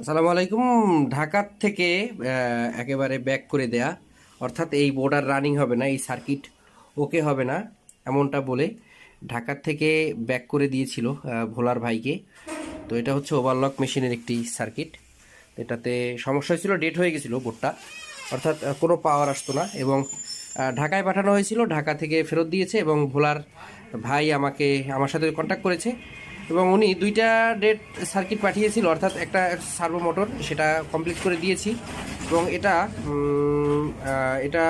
আসসালামু আলাইকুম। ঢাকার থেকে একেবারে ব্যাক করে দেয়া, অর্থাৎ এই বোর্ডার রানিং হবে না, এই সার্কিট ওকে হবে না এমনটা বলে ঢাকার থেকে ব্যাক করে দিয়েছিল ভোলার ভাইকে। তো এটা হচ্ছে ওভারলক মেশিনের একটি সার্কিট। এটাতে সমস্যা হয়েছিল, ডেট হয়ে গেছিলো বোর্ডটা, অর্থাৎ কোনো পাওয়ার আসতো না এবং ঢাকায় পাঠানো হয়েছিল, ঢাকা থেকে ফেরত দিয়েছে এবং ভোলার ভাই আমার সাথে কন্ট্যাক্ট করেছে এবং উনি দুইটা ডেট সার্কিট পাঠিয়েছিল, অর্থাৎ একটা সার্ভো মোটর, সেটা কমপ্লিট করে দিয়েছি এবং এটা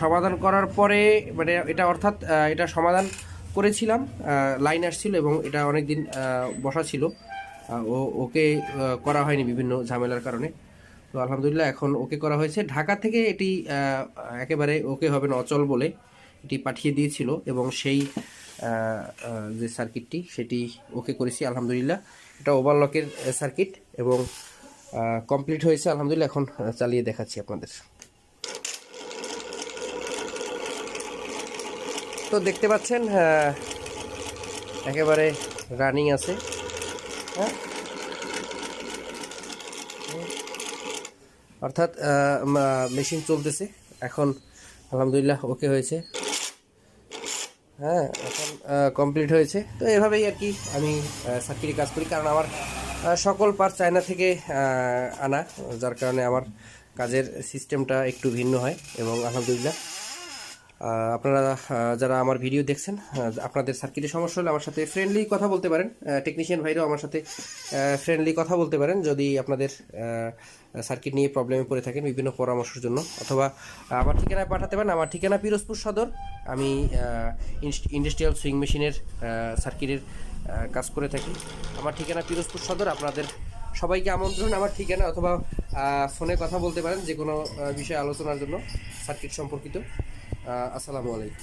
সমাধান করার পরে, মানে এটা অর্থাৎ এটা সমাধান করেছিলাম। লাইন আসছিল এবং এটা অনেক দিন বসা ছিল। ওকে করা হয়নি বিভিন্ন ঝামেলার কারণে। তো আলহামদুলিল্লাহ এখন ওকে করা হয়েছে। ঢাকা থেকে এটি একেবারে ওকে হবে না অচল বলে এটি পাঠিয়ে দিয়েছিল এবং সেই যে সার্কিটটি সেটি ওকে করেছি আলহামদুলিল্লাহ। এটা ওভারলকের সার্কিট এবং কমপ্লিট হয়েছে আলহামদুলিল্লাহ। এখন চালিয়ে দেখাচ্ছি আপনাদের। তো দেখতে পাচ্ছেন একেবারে রানিং আছে। হ্যাঁ, অর্থাৎ মেশিন চলতেছে এখন আলহামদুলিল্লাহ, ওকে হয়েছে। হ্যাঁ, এখন কমপ্লিট হয়েছে। তো এভাবেই আর কি আমি সার্কিটে কাজ করি, কারণ আমার সকল পার্ট চায়না থেকে আনা, যার কারণে আমার কাজের সিস্টেমটা একটু ভিন্ন হয় এবং আলহামদুলিল্লাহ আপনারা যারা আমার ভিডিও দেখছেন, আপনাদের সার্কিটের সমস্যা হলে আমার সাথে ফ্রেন্ডলি কথা বলতে পারেন। টেকনিশিয়ান ভাইরাও আমার সাথে ফ্রেন্ডলি কথা বলতে পারেন যদি আপনাদের সার্কিট নিয়ে প্রবলেমে পড়ে থাকেন বিভিন্ন পরামর্শের জন্য, অথবা আমার ঠিকানায় পাঠাতে পারেন। আমার ঠিকানা পিরোজপুর সদর। আমি ইন্ডাস্ট্রিয়াল সুইং মেশিনের সার্কিটের কাজ করে থাকি। আমার ঠিকানা পিরোজপুর সদর। আপনাদের সবাইকে আমন্ত্রণ আমার ঠিকানা, অথবা ফোনে কথা বলতে পারেন যে কোনো বিষয়ে আলোচনার জন্য সার্কিট সম্পর্কিত। আসসালামু আলাইকুম।